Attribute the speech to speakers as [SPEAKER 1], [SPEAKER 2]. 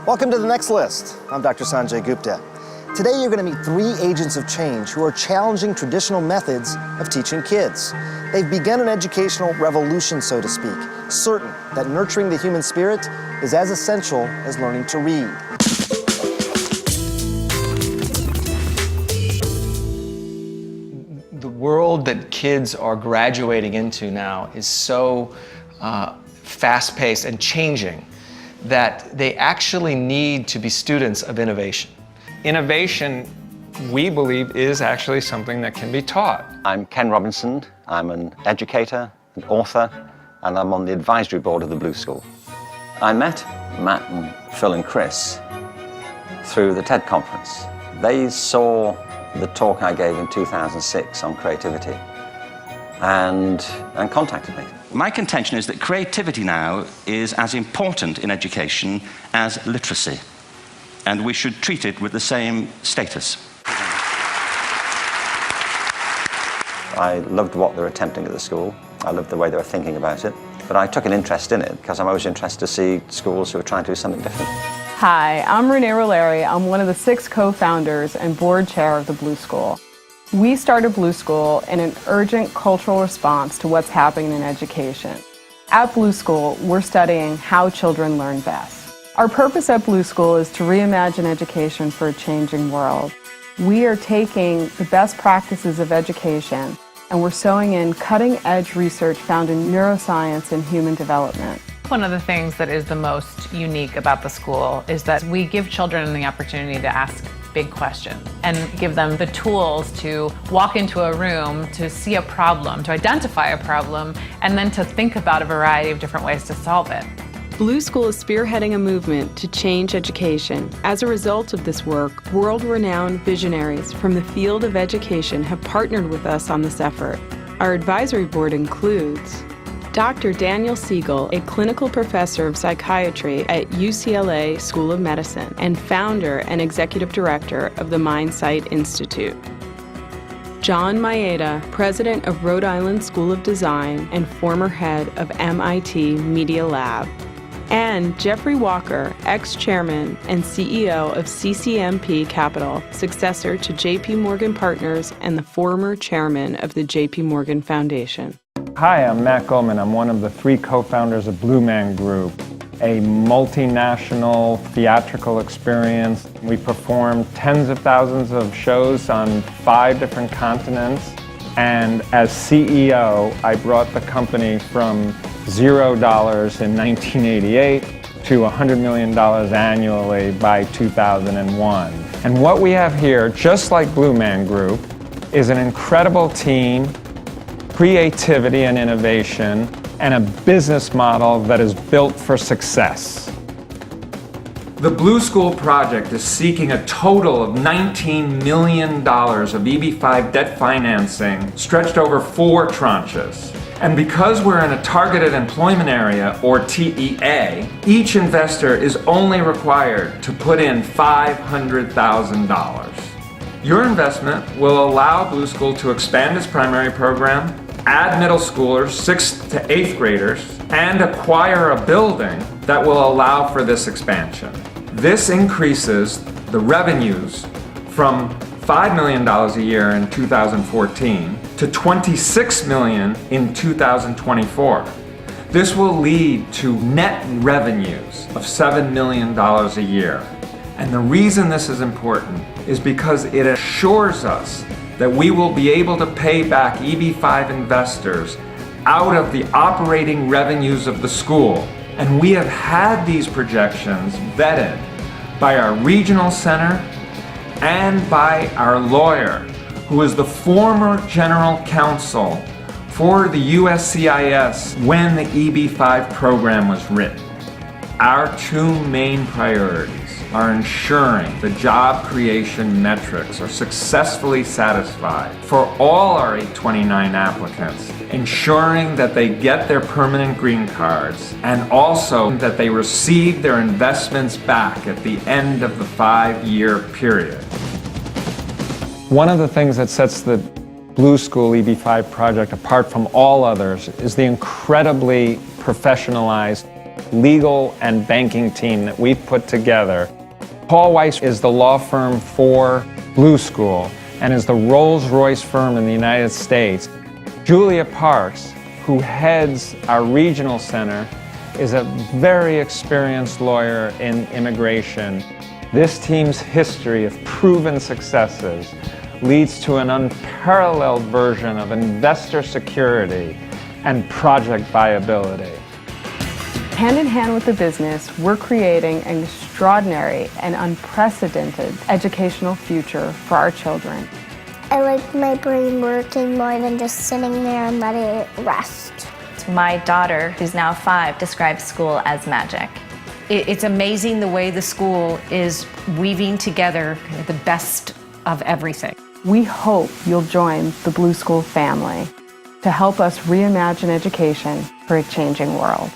[SPEAKER 1] Welcome to The Next List. I'm Dr. Sanjay Gupta. Today you're going to meet 3 agents of change who are challenging traditional methods of teaching kids. They've begun an educational revolution, so to speak, certain that nurturing the human spirit is as essential as learning to read.
[SPEAKER 2] The world that kids are graduating into now is so fast-paced and changing that they actually need to be students of innovation.
[SPEAKER 3] Innovation, we believe, is actually something that can be taught.
[SPEAKER 4] I'm Ken Robinson. I'm an educator, an author, and I'm on the advisory board of the Blue School. I met Matt and Phil and Chris through the TED conference. They saw the talk I gave in 2006 on creativity and contacted me.
[SPEAKER 5] My contention is that creativity now is as important in education as literacy, and we should treat it with the same status.
[SPEAKER 4] I loved what they were attempting at the school. I loved the way they were thinking about it. But I took an interest in it because I'm always interested to see schools who are trying to do something different.
[SPEAKER 6] Hi, I'm Renee Roleri. I'm one of the 6 co-founders and board chair of the Blue School. We started Blue School in an urgent cultural response to what's happening in education. At Blue School, we're studying how children learn best. Our purpose at Blue School is to reimagine education for a changing world. We are taking the best practices of education and we're sewing in cutting-edge research found in neuroscience and human development.
[SPEAKER 7] One of the things that is the most unique about the school is that we give children the opportunity to ask big questions and give them the tools to walk into a room, to see a problem, to identify a problem, and then to think about a variety of different ways to solve it.
[SPEAKER 8] Blue School is spearheading a movement to change education. As a result of this work, world-renowned visionaries from the field of education have partnered with us on this effort. Our advisory board includes Dr. Daniel Siegel, a clinical professor of psychiatry at UCLA School of Medicine and founder and executive director of the MindSight Institute. John Maeda, president of Rhode Island School of Design and former head of MIT Media Lab. And Jeffrey Walker, ex-chairman and CEO of CCMP Capital, successor to JP Morgan Partners and the former chairman of the JP Morgan Foundation.
[SPEAKER 3] Hi, I'm Matt Goldman. I'm one of the 3 co-founders of Blue Man Group, a multinational theatrical experience. We performed tens of thousands of shows on 5 different continents. And as CEO, I brought the company from $0 in 1988 to $100 million annually by 2001. And what we have here, just like Blue Man Group, is an incredible team, creativity and innovation, and a business model that is built for success.
[SPEAKER 9] The Blue School project is seeking a total of $19 million of EB-5 debt financing stretched over 4 tranches. And because we're in a targeted employment area, or TEA, each investor is only required to put in $500,000. Your investment will allow Blue School to expand its primary program, add middle schoolers, 6th to 8th graders, and acquire a building that will allow for this expansion. This increases the revenues from $5 million a year in 2014 to $26 million in 2024. This will lead to net revenues of $7 million a year. And the reason this is important is because it assures us that we will be able to pay back EB-5 investors out of the operating revenues of the school. And we have had these projections vetted by our regional center and by our lawyer, who is the former general counsel for the USCIS when the EB-5 program was written. Our 2 main priorities are ensuring the job creation metrics are successfully satisfied for all our 829 applicants, ensuring that they get their permanent green cards, and also that they receive their investments back at the end of the 5-year period.
[SPEAKER 3] One of the things that sets the Blue School EB-5 project apart from all others is the incredibly professionalized legal and banking team that we've put together. Paul Weiss is the law firm for Blue School and is the Rolls-Royce firm in the United States. Julia Parks, who heads our regional center, is a very experienced lawyer in immigration. This team's history of proven successes leads to an unparalleled version of investor security and project viability.
[SPEAKER 6] Hand in hand with the business, we're creating an extraordinary and unprecedented educational future for our children.
[SPEAKER 10] I like my brain working more than just sitting there and letting it rest.
[SPEAKER 11] My daughter, who's now 5, describes school as magic.
[SPEAKER 12] It's amazing the way the school is weaving together the best of everything.
[SPEAKER 6] We hope you'll join the Blue School family to help us reimagine education for a changing world.